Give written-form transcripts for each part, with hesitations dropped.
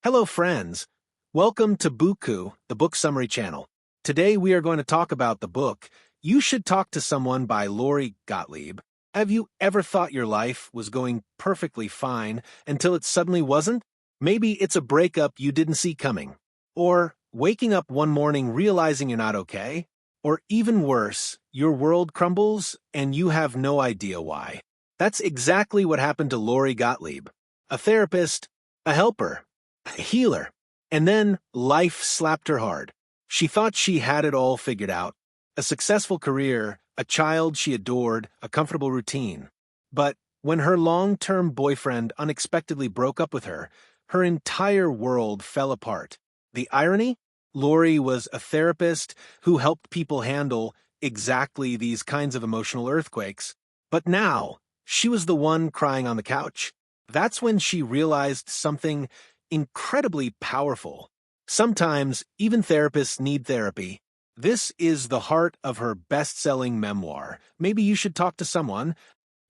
Hello, friends. Welcome to Bookku, the book summary channel. Today we are going to talk about the book You Should Talk to Someone by Lori Gottlieb. Have you ever thought your life was going perfectly fine until it suddenly wasn't? Maybe it's a breakup you didn't see coming. Or waking up one morning realizing you're not okay. Or even worse, your world crumbles and you have no idea why. That's exactly what happened to Lori Gottlieb, a therapist, a helper, a healer. And then life slapped her hard. She thought she had it all figured out. A successful career, a child she adored, a comfortable routine. But when her long-term boyfriend unexpectedly broke up with her, her entire world fell apart. The irony? Lori was a therapist who helped people handle exactly these kinds of emotional earthquakes. But now, she was the one crying on the couch. That's when she realized something incredibly powerful. Sometimes, even therapists need therapy. This is the heart of her best-selling memoir, Maybe You Should Talk to Someone,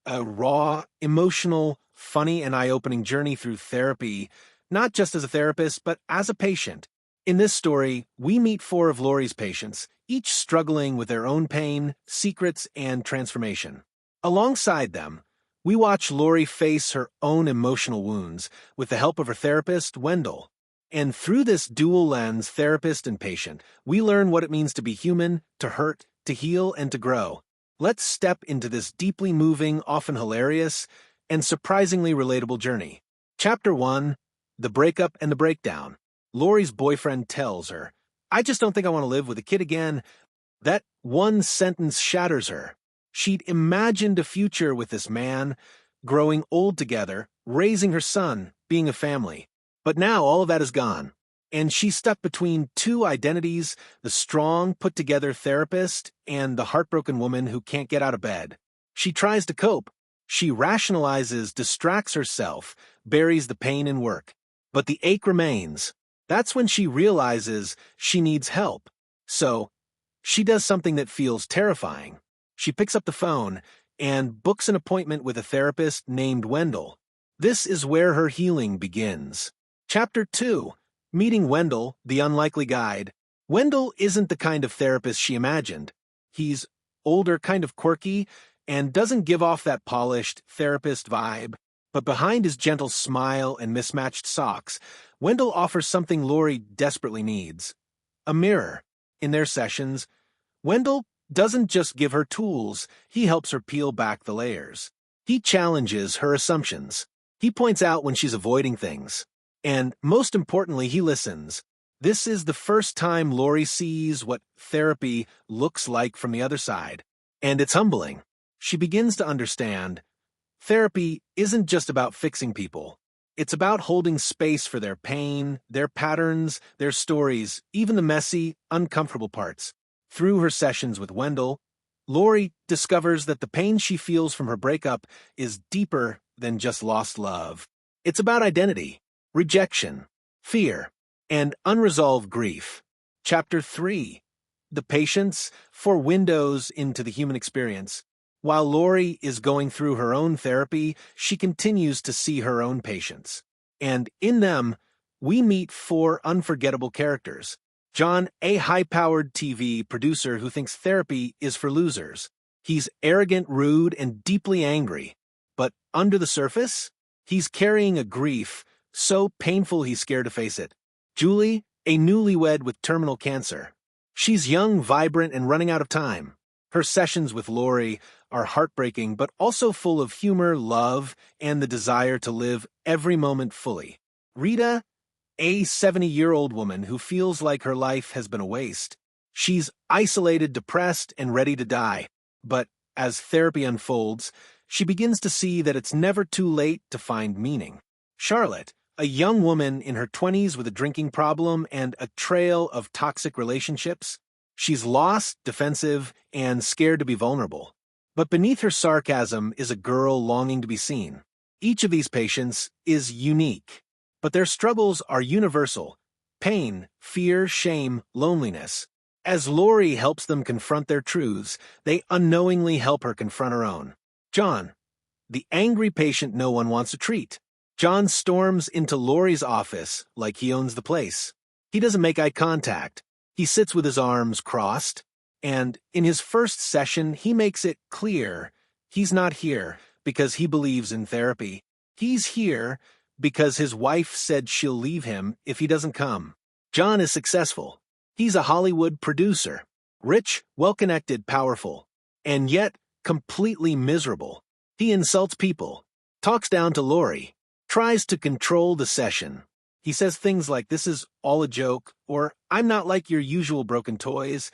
a raw, emotional, funny, and eye-opening journey through therapy, not just as a therapist, but as a patient. In this story, we meet four of Lori's patients, each struggling with their own pain, secrets, and transformation. Alongside them, we watch Lori face her own emotional wounds with the help of her therapist, Wendell. And through this dual lens, therapist and patient, we learn what it means to be human, to hurt, to heal, and to grow. Let's step into this deeply moving, often hilarious, and surprisingly relatable journey. Chapter 1, The Breakup and the Breakdown. Lori's boyfriend tells her, "I just don't think I want to live with a kid again." That one sentence shatters her. She'd imagined a future with this man, growing old together, raising her son, being a family. But now all of that is gone. And she's stuck between two identities, the strong, put-together therapist and the heartbroken woman who can't get out of bed. She tries to cope. She rationalizes, distracts herself, buries the pain in work. But the ache remains. That's when she realizes she needs help. So, she does something that feels terrifying. She picks up the phone and books an appointment with a therapist named Wendell. This is where her healing begins. Chapter 2, Meeting Wendell, the Unlikely Guide. Wendell isn't the kind of therapist she imagined. He's older, kind of quirky, and doesn't give off that polished therapist vibe. But behind his gentle smile and mismatched socks, Wendell offers something Lori desperately needs: a mirror. In their sessions, Wendell doesn't just give her tools, he helps her peel back the layers. He challenges her assumptions. He points out when she's avoiding things. And most importantly, he listens. This is the first time Lori sees what therapy looks like from the other side. And it's humbling. She begins to understand therapy isn't just about fixing people. It's about holding space for their pain, their patterns, their stories, even the messy, uncomfortable parts. Through her sessions with Wendell, Lori discovers that the pain she feels from her breakup is deeper than just lost love. It's about identity, rejection, fear, and unresolved grief. Chapter 3, The Patience, for windows into the human experience. While Lori is going through her own therapy, she continues to see her own patients. And in them, we meet four unforgettable characters. John, a high-powered TV producer who thinks therapy is for losers. He's arrogant, rude, and deeply angry. But under the surface, he's carrying a grief so painful he's scared to face it. Julie, a newlywed with terminal cancer. She's young, vibrant, and running out of time. Her sessions with Lori are heartbreaking, but also full of humor, love, and the desire to live every moment fully. Rita, a 70-year-old woman who feels like her life has been a waste. She's isolated, depressed, and ready to die. But as therapy unfolds, she begins to see that it's never too late to find meaning. Charlotte, a young woman in her 20s with a drinking problem and a trail of toxic relationships. She's lost, defensive, and scared to be vulnerable. But beneath her sarcasm is a girl longing to be seen. Each of these patients is unique, but their struggles are universal: pain, fear, shame, loneliness. As Lori helps them confront their truths, they unknowingly help her confront her own. John, the angry patient no one wants to treat. John storms into Lori's office like he owns the place. He doesn't make eye contact. He sits with his arms crossed, and in his first session, he makes it clear he's not here because he believes in therapy. He's here because his wife said she'll leave him if he doesn't come. John is successful. He's a Hollywood producer. Rich, well-connected, powerful, and yet completely miserable. He insults people, talks down to Lori, tries to control the session. He says things like, "This is all a joke," or "I'm not like your usual broken toys."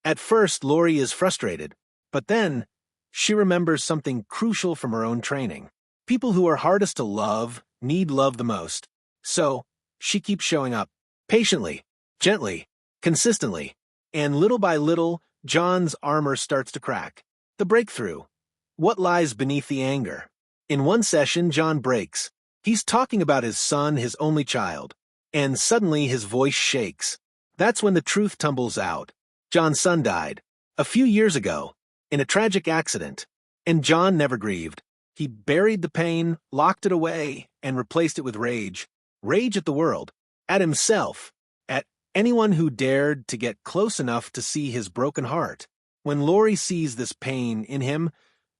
At first, Lori is frustrated, but then she remembers something crucial from her own training. People who are hardest to love need love the most. So she keeps showing up, patiently, gently, consistently, and little by little, John's armor starts to crack. The breakthrough. What lies beneath the anger? In one session, John breaks. He's talking about his son, his only child, and suddenly his voice shakes. That's when the truth tumbles out. John's son died a few years ago in a tragic accident, and John never grieved. He buried the pain, locked it away, and replaced it with rage. Rage at the world, at himself, at anyone who dared to get close enough to see his broken heart. When Lori sees this pain in him,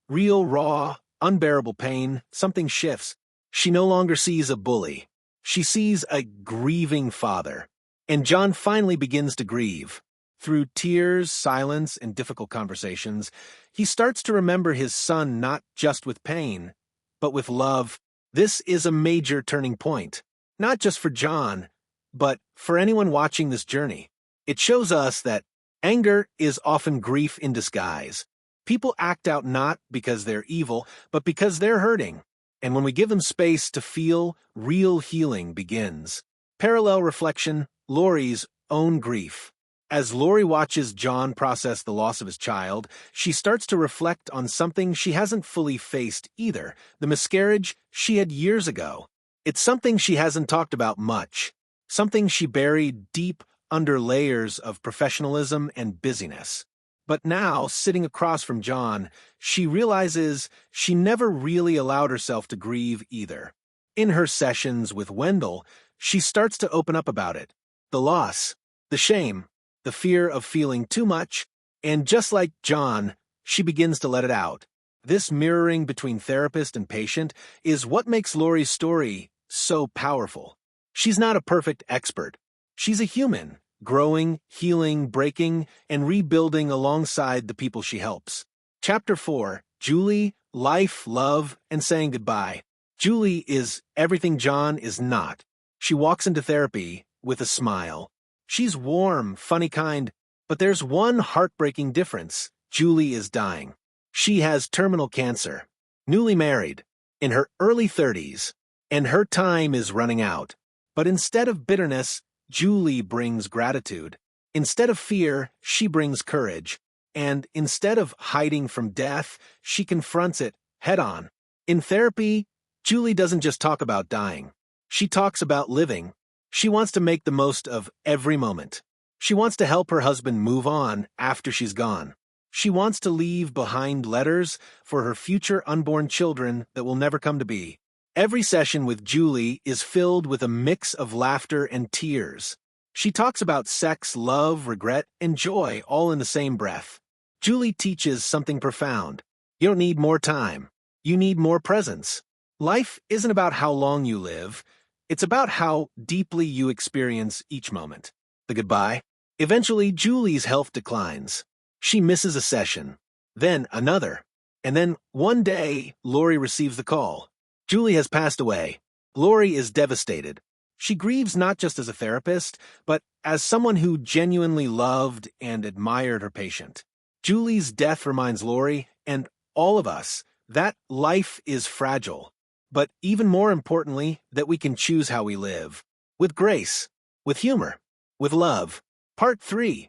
real, raw, unbearable pain, something shifts. She no longer sees a bully. She sees a grieving father. And John finally begins to grieve. Through tears, silence, and difficult conversations, he starts to remember his son not just with pain, but with love. This is a major turning point, not just for John, but for anyone watching this journey. It shows us that anger is often grief in disguise. People act out not because they're evil, but because they're hurting. And when we give them space to feel, real healing begins. Parallel reflection, Lori's own grief. As Lori watches John process the loss of his child, she starts to reflect on something she hasn't fully faced either, the miscarriage she had years ago. It's something she hasn't talked about much, something she buried deep under layers of professionalism and busyness. But now, sitting across from John, she realizes she never really allowed herself to grieve either. In her sessions with Wendell, she starts to open up about it. The loss, the shame, the fear of feeling too much, and just like John, she begins to let it out. This mirroring between therapist and patient is what makes Lori's story so powerful. She's not a perfect expert. She's a human, growing, healing, breaking, and rebuilding alongside the people she helps. Chapter 4, Julie, Life, Love, and Saying Goodbye. Julie is everything John is not. She walks into therapy with a smile. She's warm, funny kind, but there's one heartbreaking difference. Julie is dying. She has terminal cancer, newly married, in her early 30s, and her time is running out. But instead of bitterness, Julie brings gratitude. Instead of fear, she brings courage. And instead of hiding from death, she confronts it head-on. In therapy, Julie doesn't just talk about dying. She talks about living. She wants to make the most of every moment. She wants to help her husband move on after she's gone. She wants to leave behind letters for her future unborn children that will never come to be. Every session with Julie is filled with a mix of laughter and tears. She talks about sex, love, regret, and joy all in the same breath. Julie teaches something profound. You don't need more time. You need more presence. Life isn't about how long you live. It's about how deeply you experience each moment. The goodbye. Eventually, Julie's health declines. She misses a session, then another. And then one day, Lori receives the call. Julie has passed away. Lori is devastated. She grieves not just as a therapist, but as someone who genuinely loved and admired her patient. Julie's death reminds Lori, and all of us, that life is fragile. But even more importantly, that we can choose how we live. With grace, with humor, with love. Part 3.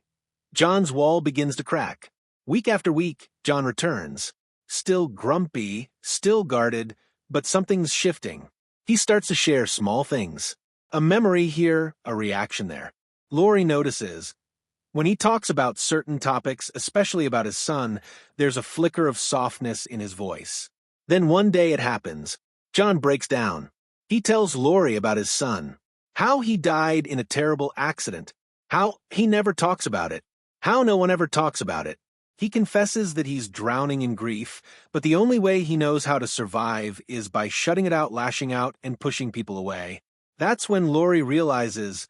John's wall begins to crack. Week after week, John returns. Still grumpy, still guarded, but something's shifting. He starts to share small things. A memory here, a reaction there. Lori notices. When he talks about certain topics, especially about his son, there's a flicker of softness in his voice. Then one day it happens. John breaks down. He tells Lori about his son, how he died in a terrible accident, how he never talks about it, how no one ever talks about it. He confesses that he's drowning in grief, but the only way he knows how to survive is by shutting it out, lashing out, and pushing people away. That's when Lori realizes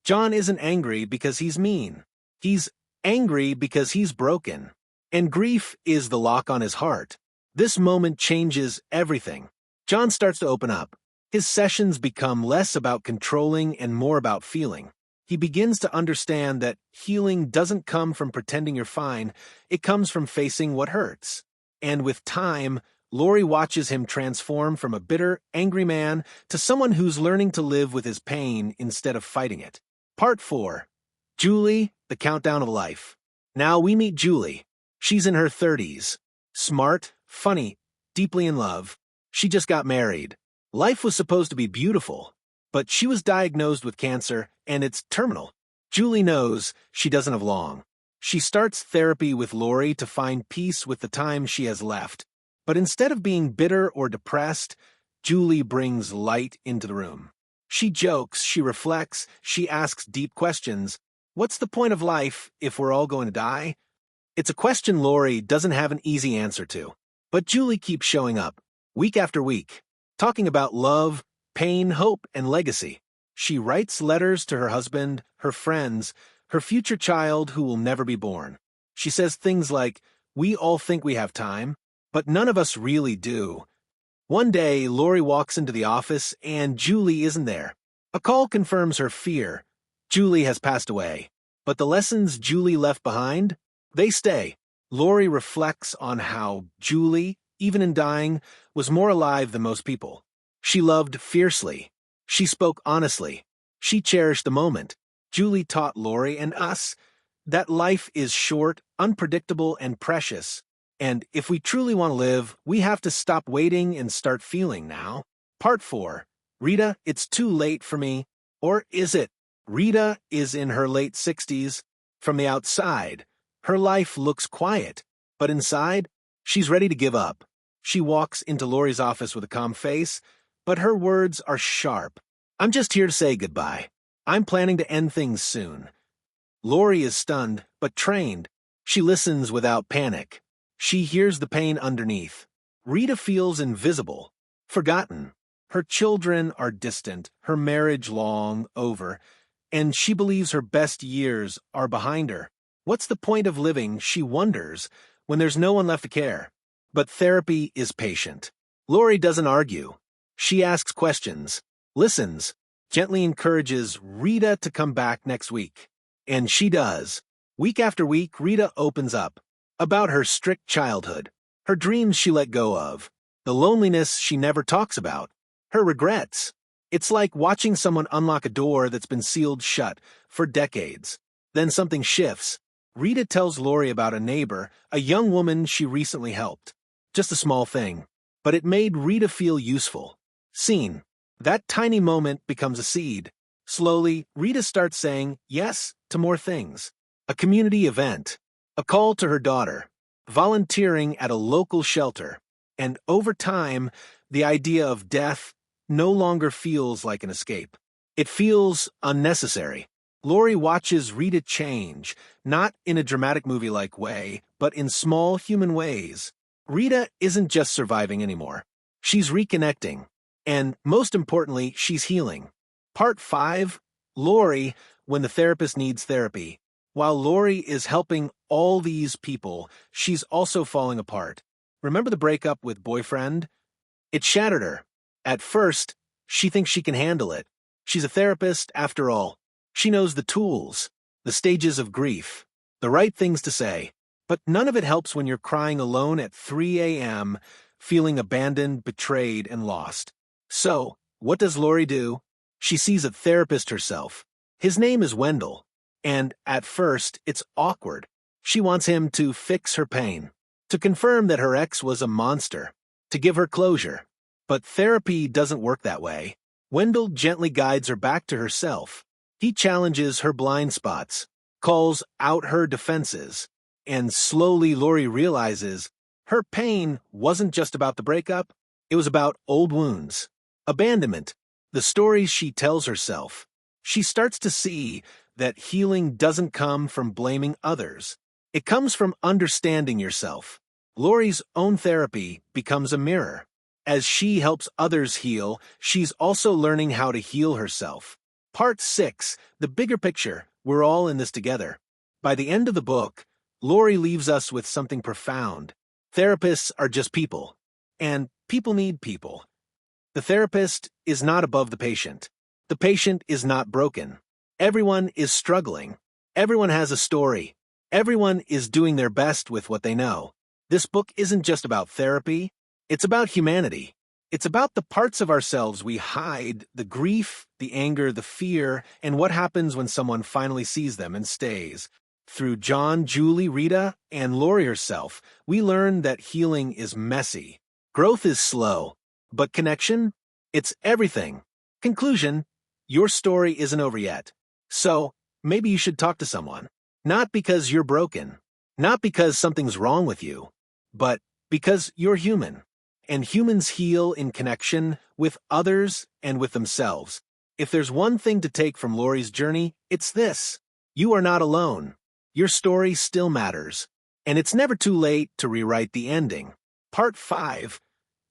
John isn't angry because he's mean. He's angry because he's broken. And grief is the lock on his heart. This moment changes everything. John starts to open up. His sessions become less about controlling and more about feeling. He begins to understand that healing doesn't come from pretending you're fine, it comes from facing what hurts. And with time, Lori watches him transform from a bitter, angry man to someone who's learning to live with his pain instead of fighting it. Part 4. Julie, the Countdown of Life. Now we meet Julie. She's in her 30s. Smart, funny, deeply in love. She just got married. Life was supposed to be beautiful, but she was diagnosed with cancer, and it's terminal. Julie knows she doesn't have long. She starts therapy with Lori to find peace with the time she has left. But instead of being bitter or depressed, Julie brings light into the room. She jokes, she reflects, she asks deep questions. What's the point of life if we're all going to die? It's a question Lori doesn't have an easy answer to. But Julie keeps showing up, week after week, talking about love, pain, hope, and legacy. She writes letters to her husband, her friends, her future child who will never be born. She says things like, "We all think we have time, but none of us really do." One day, Lori walks into the office and Julie isn't there. A call confirms her fear. Julie has passed away. But the lessons Julie left behind, they stay. Lori reflects on how Julie, even in dying, was more alive than most people. She loved fiercely. She spoke honestly. She cherished the moment. Julie taught Lori and us that life is short, unpredictable, and precious. And if we truly want to live, we have to stop waiting and start feeling now. Part 4. Rita, it's too late for me. Or is it? Rita is in her late 60s. From the outside, her life looks quiet. But inside, she's ready to give up. She walks into Lori's office with a calm face, but her words are sharp. "I'm just here to say goodbye. I'm planning to end things soon." Lori is stunned, but trained. She listens without panic. She hears the pain underneath. Rita feels invisible, forgotten. Her children are distant, her marriage long over, and she believes her best years are behind her. What's the point of living, she wonders, when there's no one left to care? But therapy is patient. Lori doesn't argue. She asks questions, listens, gently encourages Rita to come back next week. And she does. Week after week, Rita opens up about her strict childhood, her dreams she let go of, the loneliness she never talks about, her regrets. It's like watching someone unlock a door that's been sealed shut for decades. Then something shifts. Rita tells Lori about a neighbor, a young woman she recently helped. Just a small thing, but it made Rita feel useful, seen. That tiny moment becomes a seed. Slowly, Rita starts saying yes to more things. A community event, a call to her daughter, volunteering at a local shelter. And over time, the idea of death no longer feels like an escape. It feels unnecessary. Lori watches Rita change, not in a dramatic movie-like way, but in small human ways. Rita isn't just surviving anymore. She's reconnecting. And most importantly, she's healing. Part 5, Lori, when the therapist needs therapy. While Lori is helping all these people, she's also falling apart. Remember the breakup with boyfriend? It shattered her. At first, she thinks she can handle it. She's a therapist, after all. She knows the tools, the stages of grief, the right things to say. But none of it helps when you're crying alone at 3 a.m., feeling abandoned, betrayed, and lost. So, what does Lori do? She sees a therapist herself. His name is Wendell. And at first, it's awkward. She wants him to fix her pain, to confirm that her ex was a monster, to give her closure. But therapy doesn't work that way. Wendell gently guides her back to herself. He challenges her blind spots, calls out her defenses, and slowly Lori realizes her pain wasn't just about the breakup, it was about old wounds, abandonment, the stories she tells herself. She starts to see that healing doesn't come from blaming others. It comes from understanding yourself. Lori's own therapy becomes a mirror. As she helps others heal, she's also learning how to heal herself. Part 6, the bigger picture. We're all in this together. By the end of the book, Lori leaves us with something profound. Therapists are just people, and people need people. The therapist is not above the patient. The patient is not broken. Everyone is struggling. Everyone has a story. Everyone is doing their best with what they know. This book isn't just about therapy. It's about humanity. It's about the parts of ourselves we hide, the grief, the anger, the fear, and what happens when someone finally sees them and stays. Through John, Julie, Rita, and Lori herself, we learn that healing is messy. Growth is slow, but connection? It's everything. Conclusion: your story isn't over yet. So, maybe you should talk to someone. Not because you're broken, not because something's wrong with you, but because you're human. And humans heal in connection with others and with themselves. If there's one thing to take from Lori's journey, it's this: you are not alone. Your story still matters. And it's never too late to rewrite the ending. Part 5.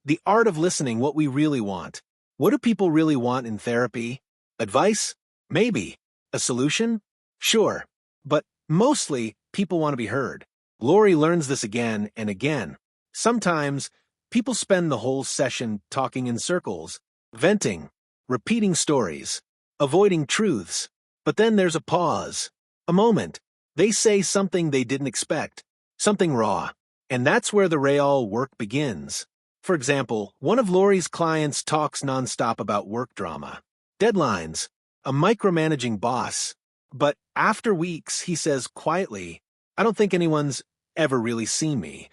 The art of listening. What we really want. What do people really want in therapy? Advice? Maybe. A solution? Sure. But mostly, people want to be heard. Lori learns this again and again. Sometimes, people spend the whole session talking in circles, venting, repeating stories, avoiding truths. But then there's a pause, a moment. They say something they didn't expect, something raw. And that's where the real work begins. For example, one of Lori's clients talks nonstop about work drama, deadlines, a micromanaging boss. But after weeks, he says quietly, "I don't think anyone's ever really seen me."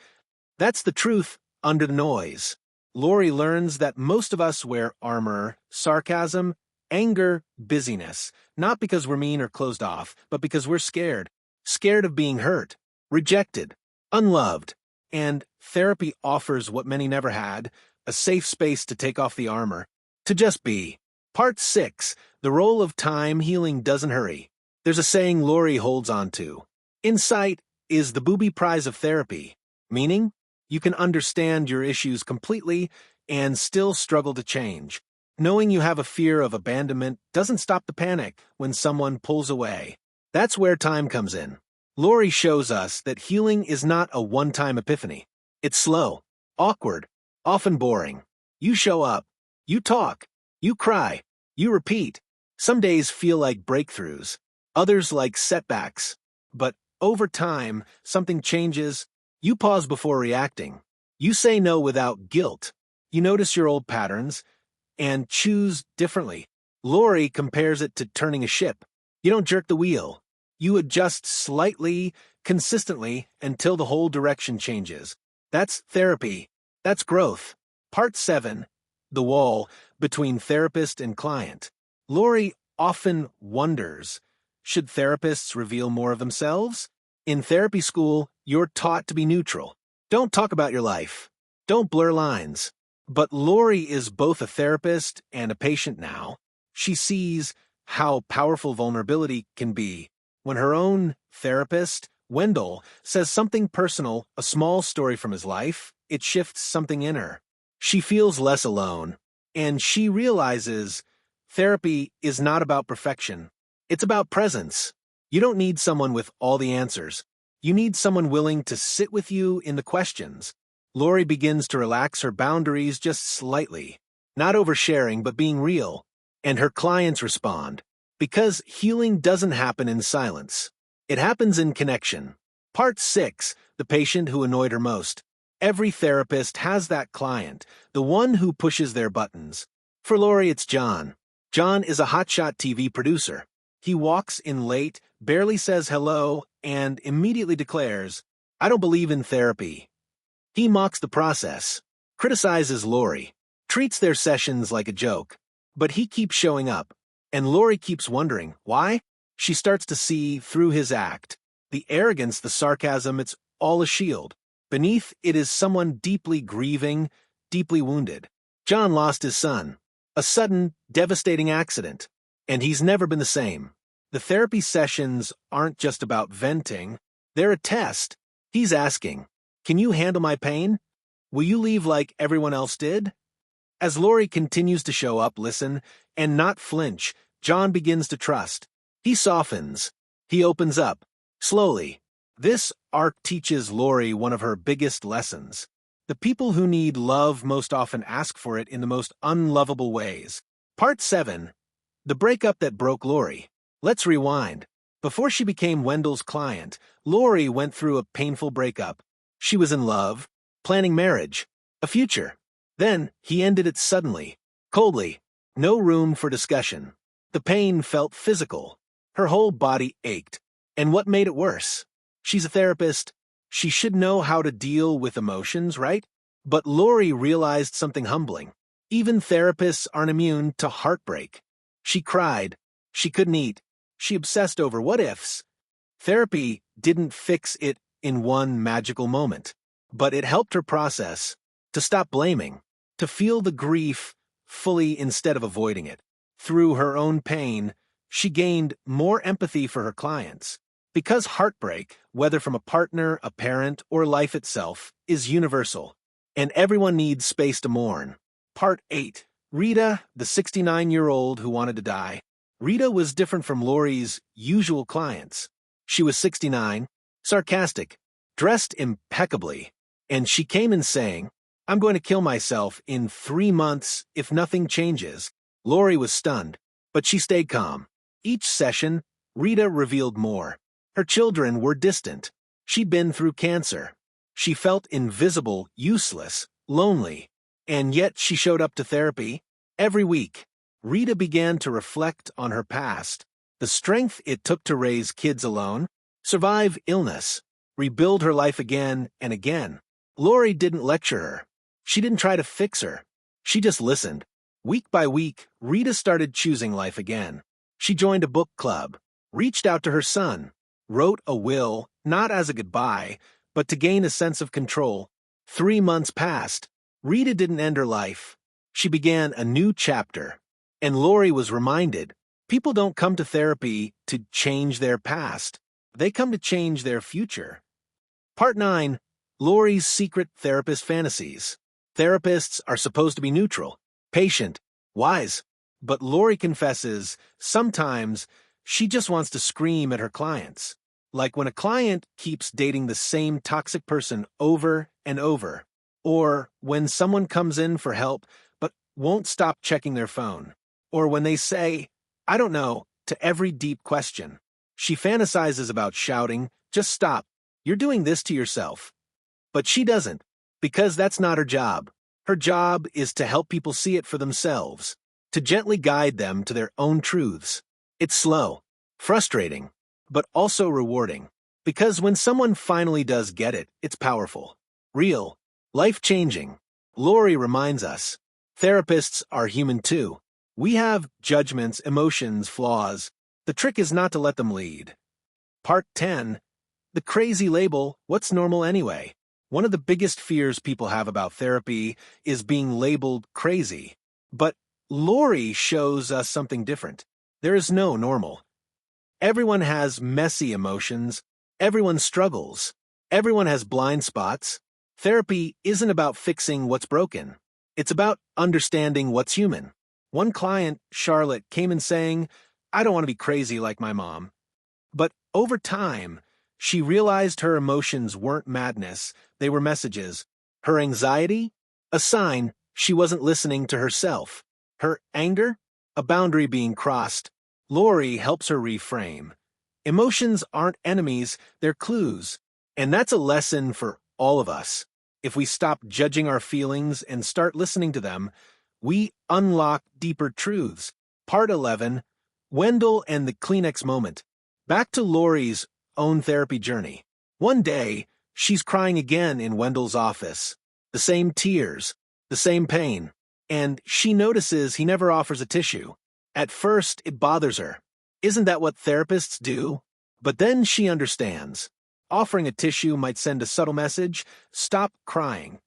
That's the truth under the noise. Lori learns that most of us wear armor, sarcasm, anger, busyness, not because we're mean or closed off, but because we're scared. Scared of being hurt, rejected, unloved. And therapy offers what many never had: a safe space to take off the armor, to just be. Part 6, the role of time. Healing doesn't hurry. There's a saying Lori holds on to. Insight is the booby prize of therapy, meaning you can understand your issues completely and still struggle to change. Knowing you have a fear of abandonment doesn't stop the panic when someone pulls away. That's where time comes in. Lori shows us that healing is not a one-time epiphany. It's slow, awkward, often boring. You show up, you talk, you cry, you repeat. Some days feel like breakthroughs, others like setbacks. But over time, something changes. You pause before reacting. You say no without guilt. You notice your old patterns and choose differently. Lori compares it to turning a ship. You don't jerk the wheel. You adjust slightly, consistently, until the whole direction changes. That's therapy. That's growth. Part 7. The wall between therapist and client. Lori often wonders, should therapists reveal more of themselves? In therapy school, you're taught to be neutral. Don't talk about your life. Don't blur lines. But Lori is both a therapist and a patient now. She sees how powerful vulnerability can be. When her own therapist, Wendell, says something personal, a small story from his life, it shifts something in her. She feels less alone, and she realizes therapy is not about perfection. It's about presence. You don't need someone with all the answers. You need someone willing to sit with you in the questions. Lori begins to relax her boundaries just slightly, not oversharing but being real, and her clients respond. Because healing doesn't happen in silence. It happens in connection. Part 6, the patient who annoyed her most. Every therapist has that client, the one who pushes their buttons. For Lori, it's John. John is a hotshot TV producer. He walks in late, barely says hello, and immediately declares, "I don't believe in therapy." He mocks the process, criticizes Lori, treats their sessions like a joke. But he keeps showing up. And Lori keeps wondering, why? She starts to see through his act. The arrogance, the sarcasm, it's all a shield. Beneath it is someone deeply grieving, deeply wounded. John lost his son. A sudden, devastating accident. And he's never been the same. The therapy sessions aren't just about venting, they're a test. He's asking, "Can you handle my pain? Will you leave like everyone else did?" As Lori continues to show up, listen, and not flinch, John begins to trust. He softens. He opens up. Slowly. This arc teaches Lori one of her biggest lessons. The people who need love most often ask for it in the most unlovable ways. Part 7. The breakup that broke Lori. Let's rewind. Before she became Wendell's client, Lori went through a painful breakup. She was in love, planning marriage, a future. Then, he ended it suddenly, coldly, no room for discussion. The pain felt physical. Her whole body ached. And what made it worse? She's a therapist. She should know how to deal with emotions, right? But Lori realized something humbling. Even therapists aren't immune to heartbreak. She cried. She couldn't eat. She obsessed over what-ifs. Therapy didn't fix it in one magical moment, but it helped her process, to stop blaming, to feel the grief fully instead of avoiding it. Through her own pain, she gained more empathy for her clients. Because heartbreak, whether from a partner, a parent, or life itself, is universal, and everyone needs space to mourn. Part 8. Rita, the 69-year-old who wanted to die. Rita was different from Lori's usual clients. She was 69, sarcastic, dressed impeccably, and she came in saying, "I'm going to kill myself in 3 months if nothing changes." Lori was stunned, but she stayed calm. Each session, Rita revealed more. Her children were distant. She'd been through cancer. She felt invisible, useless, lonely, and yet she showed up to therapy every week. Rita began to reflect on her past, the strength it took to raise kids alone, survive illness, rebuild her life again and again. Lori didn't lecture her. She didn't try to fix her. She just listened. Week by week, Rita started choosing life again. She joined a book club, reached out to her son, wrote a will, not as a goodbye, but to gain a sense of control. 3 months passed. Rita didn't end her life. She began a new chapter. And Lori was reminded, people don't come to therapy to change their past. They come to change their future. Part 9. Lori's secret therapist fantasies. Therapists are supposed to be neutral, patient, wise. But Lori confesses, sometimes she just wants to scream at her clients. Like when a client keeps dating the same toxic person over and over. Or when someone comes in for help but won't stop checking their phone. Or when they say, "I don't know," to every deep question. She fantasizes about shouting, "Just stop. You're doing this to yourself." But she doesn't, because that's not her job. Her job is to help people see it for themselves, to gently guide them to their own truths. It's slow, frustrating, but also rewarding. Because when someone finally does get it, it's powerful, real, life-changing. Lori reminds us, therapists are human too. We have judgments, emotions, flaws. The trick is not to let them lead. Part 10. The crazy label, what's normal anyway? One of the biggest fears people have about therapy is being labeled crazy. But Lori shows us something different. There is no normal. Everyone has messy emotions. Everyone struggles. Everyone has blind spots. Therapy isn't about fixing what's broken. It's about understanding what's human. One client, Charlotte, came in saying, "I don't want to be crazy like my mom." But over time, she realized her emotions weren't madness, they were messages. Her anxiety? A sign she wasn't listening to herself. Her anger? A boundary being crossed. Lori helps her reframe. Emotions aren't enemies, they're clues. And that's a lesson for all of us. If we stop judging our feelings and start listening to them, we unlock deeper truths. Part 11. Wendell and the Kleenex moment. Back to Lori's own therapy journey. One day, she's crying again in Wendell's office. The same tears, the same pain. And she notices he never offers a tissue. At first, it bothers her. Isn't that what therapists do? But then she understands. Offering a tissue might send a subtle message, stop crying.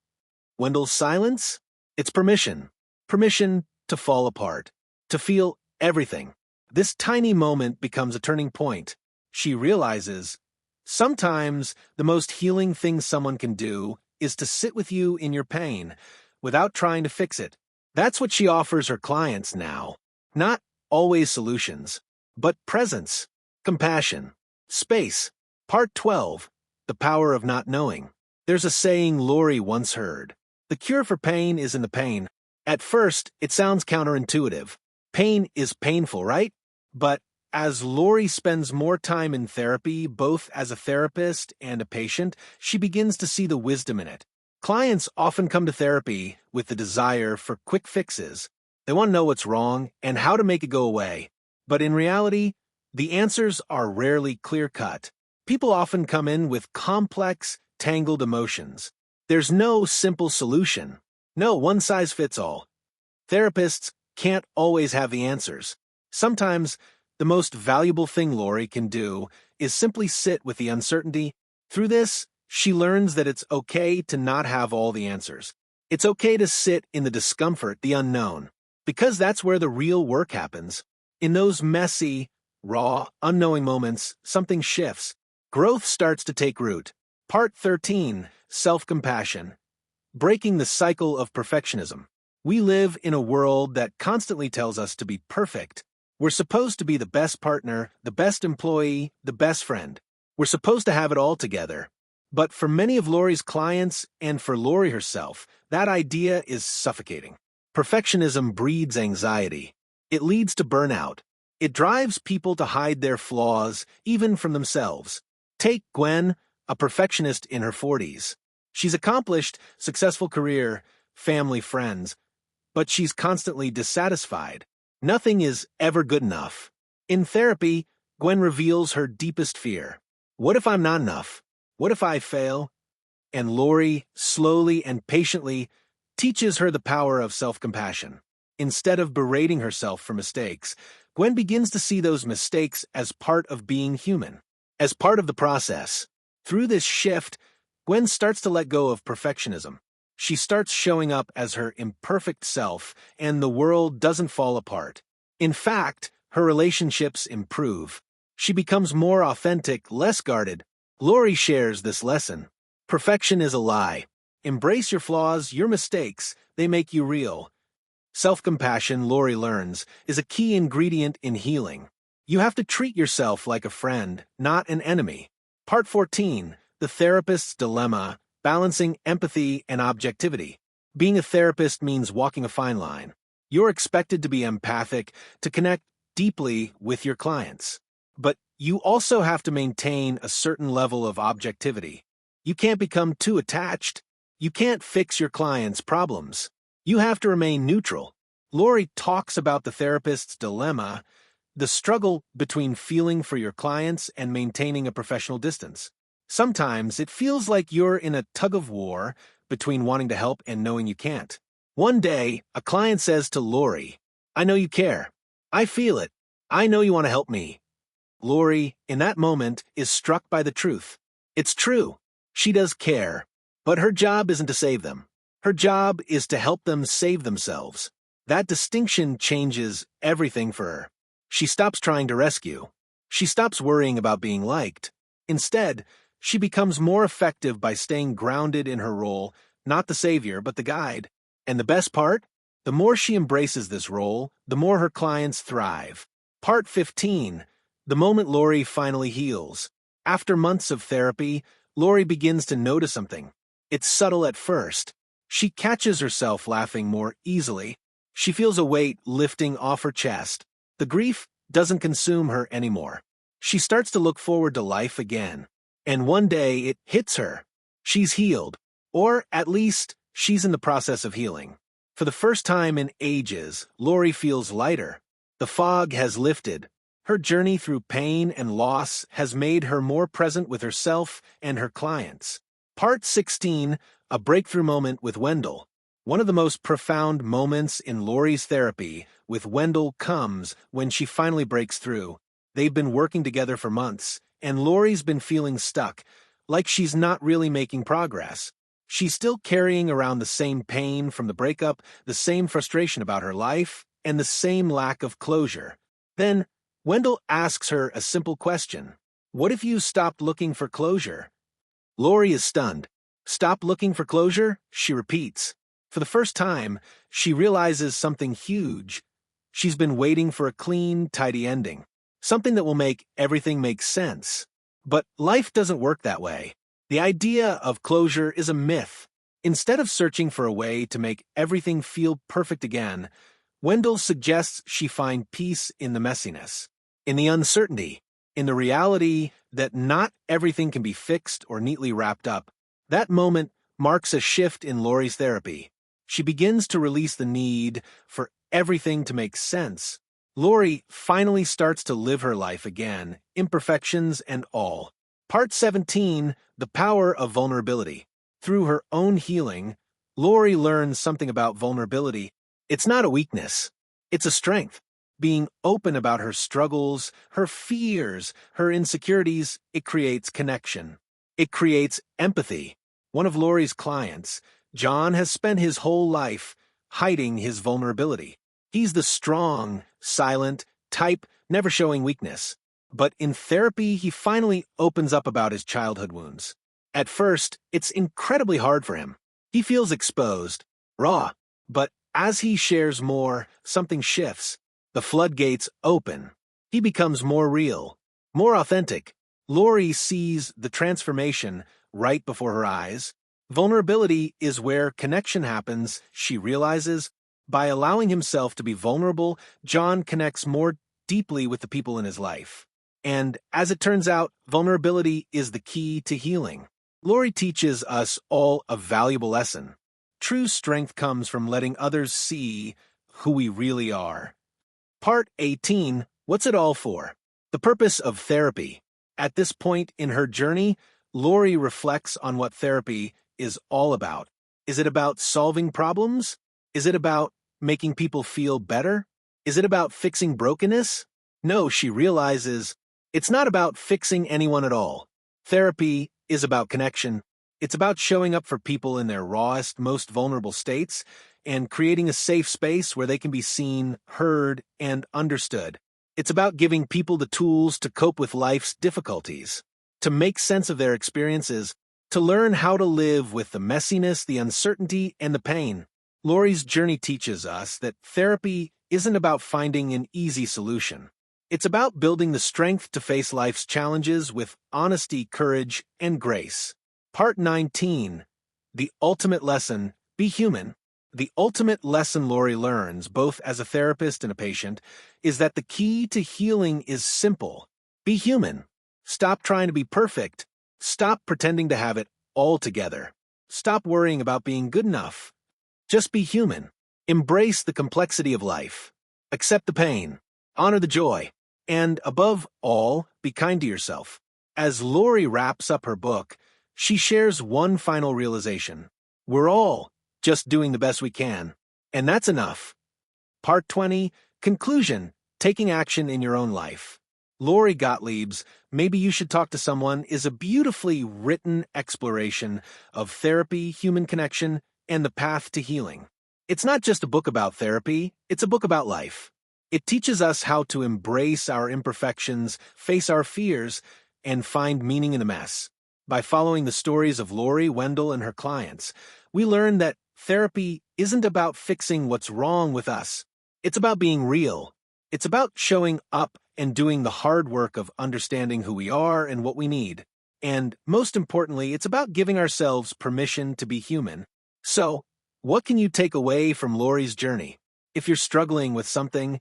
Wendell's silence? It's permission. Permission to fall apart, to feel everything. This tiny moment becomes a turning point. She realizes, sometimes the most healing thing someone can do is to sit with you in your pain, without trying to fix it. That's what she offers her clients now. Not always solutions, but presence, compassion, space. Part 12, The Power of Not Knowing. There's a saying Lori once heard. The cure for pain is in the pain. At first, it sounds counterintuitive. Pain is painful, right? But as Lori spends more time in therapy, both as a therapist and a patient, she begins to see the wisdom in it. Clients often come to therapy with the desire for quick fixes. They want to know what's wrong and how to make it go away. But in reality, the answers are rarely clear-cut. People often come in with complex, tangled emotions. There's no simple solution. No one-size-fits-all. Therapists can't always have the answers. Sometimes, the most valuable thing Lori can do is simply sit with the uncertainty. Through this, she learns that it's okay to not have all the answers. It's okay to sit in the discomfort, the unknown, because that's where the real work happens. In those messy, raw, unknowing moments, something shifts. Growth starts to take root. Part 13, Self-Compassion. Breaking the cycle of perfectionism. We live in a world that constantly tells us to be perfect. We're supposed to be the best partner, the best employee, the best friend. We're supposed to have it all together. But for many of Lori's clients, and for Lori herself, that idea is suffocating. Perfectionism breeds anxiety. It leads to burnout. It drives people to hide their flaws, even from themselves. Take Gwen, a perfectionist in her 40s. She's accomplished, successful career, family, friends, but she's constantly dissatisfied. Nothing is ever good enough. In therapy, Gwen reveals her deepest fear. What if I'm not enough? What if I fail? And Lori, slowly and patiently, teaches her the power of self-compassion. Instead of berating herself for mistakes, Gwen begins to see those mistakes as part of being human, as part of the process. Through this shift, Gwen starts to let go of perfectionism. She starts showing up as her imperfect self, and the world doesn't fall apart. In fact, her relationships improve. She becomes more authentic, less guarded. Lori shares this lesson. Perfection is a lie. Embrace your flaws, your mistakes. They make you real. Self-compassion, Lori learns, is a key ingredient in healing. You have to treat yourself like a friend, not an enemy. Part 14, The Therapist's Dilemma, Balancing Empathy and Objectivity. Being a therapist means walking a fine line. You're expected to be empathic, to connect deeply with your clients. But you also have to maintain a certain level of objectivity. You can't become too attached. You can't fix your clients' problems. You have to remain neutral. Lori talks about the therapist's dilemma, the struggle between feeling for your clients and maintaining a professional distance. Sometimes it feels like you're in a tug-of-war between wanting to help and knowing you can't. One day, a client says to Lori, "I know you care. I feel it. I know you want to help me." Lori, in that moment, is struck by the truth. It's true. She does care. But her job isn't to save them. Her job is to help them save themselves. That distinction changes everything for her. She stops trying to rescue. She stops worrying about being liked. Instead, she becomes more effective by staying grounded in her role, not the savior, but the guide. And the best part? The more she embraces this role, the more her clients thrive. Part 15. The moment Lori finally heals. After months of therapy, Lori begins to notice something. It's subtle at first. She catches herself laughing more easily. She feels a weight lifting off her chest. The grief doesn't consume her anymore. She starts to look forward to life again. And one day it hits her. She's healed. Or at least, she's in the process of healing. For the first time in ages, Lori feels lighter. The fog has lifted. Her journey through pain and loss has made her more present with herself and her clients. Part 16, A Breakthrough Moment with Wendell. One of the most profound moments in Lori's therapy with Wendell comes when she finally breaks through. They've been working together for months, and Lori's been feeling stuck, like she's not really making progress. She's still carrying around the same pain from the breakup, the same frustration about her life, and the same lack of closure. Then, Wendell asks her a simple question. What if you stopped looking for closure? Lori is stunned. Stop looking for closure? She repeats. For the first time, she realizes something huge. She's been waiting for a clean, tidy ending. Something that will make everything make sense. But life doesn't work that way. The idea of closure is a myth. Instead of searching for a way to make everything feel perfect again, Wendell suggests she find peace in the messiness, in the uncertainty, in the reality that not everything can be fixed or neatly wrapped up. That moment marks a shift in Lori's therapy. She begins to release the need for everything to make sense. Lori finally starts to live her life again, imperfections and all. Part 17, The Power of Vulnerability. Through her own healing, Lori learns something about vulnerability. It's not a weakness. It's a strength. Being open about her struggles, her fears, her insecurities, it creates connection. It creates empathy. One of Lori's clients, John, has spent his whole life hiding his vulnerability. He's the strong, silent type, never showing weakness. But in therapy, he finally opens up about his childhood wounds. At first, it's incredibly hard for him. He feels exposed, raw. But as he shares more, something shifts. The floodgates open. He becomes more real, more authentic. Lori sees the transformation right before her eyes. Vulnerability is where connection happens, she realizes. By allowing himself to be vulnerable, John connects more deeply with the people in his life. And as it turns out, vulnerability is the key to healing. Lori teaches us all a valuable lesson. True strength comes from letting others see who we really are. Part 18, What's It All For? The Purpose of Therapy. At this point in her journey, Lori reflects on what therapy is all about. Is it about solving problems? Is it about making people feel better? Is it about fixing brokenness? No, she realizes it's not about fixing anyone at all. Therapy is about connection. It's about showing up for people in their rawest, most vulnerable states and creating a safe space where they can be seen, heard, and understood. It's about giving people the tools to cope with life's difficulties, to make sense of their experiences, to learn how to live with the messiness, the uncertainty, and the pain. Lori's journey teaches us that therapy isn't about finding an easy solution. It's about building the strength to face life's challenges with honesty, courage, and grace. Part 19, The Ultimate Lesson, Be Human. The ultimate lesson Lori learns, both as a therapist and a patient, is that the key to healing is simple. Be human. Stop trying to be perfect. Stop pretending to have it all together. Stop worrying about being good enough. Just be human. Embrace the complexity of life. Accept the pain. Honor the joy. And above all, be kind to yourself. As Lori wraps up her book, she shares one final realization. We're all just doing the best we can. And that's enough. Part 20, Conclusion, Taking Action in Your Own Life. Lori Gottlieb's Maybe You Should Talk to Someone is a beautifully written exploration of therapy, human connection, and the path to healing. It's not just a book about therapy, it's a book about life. It teaches us how to embrace our imperfections, face our fears, and find meaning in the mess. By following the stories of Lori, Wendell, and her clients, we learn that therapy isn't about fixing what's wrong with us. It's about being real. It's about showing up and doing the hard work of understanding who we are and what we need. And most importantly, it's about giving ourselves permission to be human. So, what can you take away from Lori's journey? If you're struggling with something,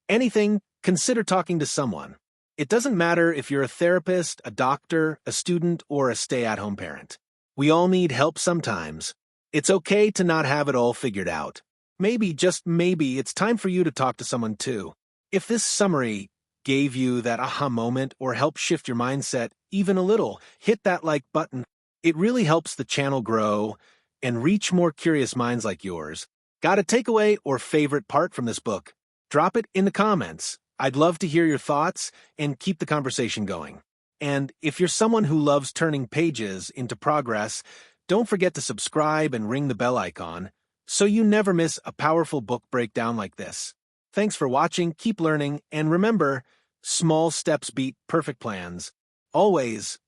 anything, consider talking to someone. It doesn't matter if you're a therapist, a doctor, a student, or a stay-at-home parent. We all need help sometimes. It's okay to not have it all figured out. Maybe, just maybe, it's time for you to talk to someone too. If this summary gave you that aha moment or helped shift your mindset even a little, hit that like button. It really helps the channel grow and reach more curious minds like yours. Got a takeaway or favorite part from this book? Drop it in the comments. I'd love to hear your thoughts and keep the conversation going. And if you're someone who loves turning pages into progress, Don't forget to subscribe and ring the bell icon so you never miss a powerful book breakdown like this. Thanks for watching, keep learning, and remember, small steps beat perfect plans. Always.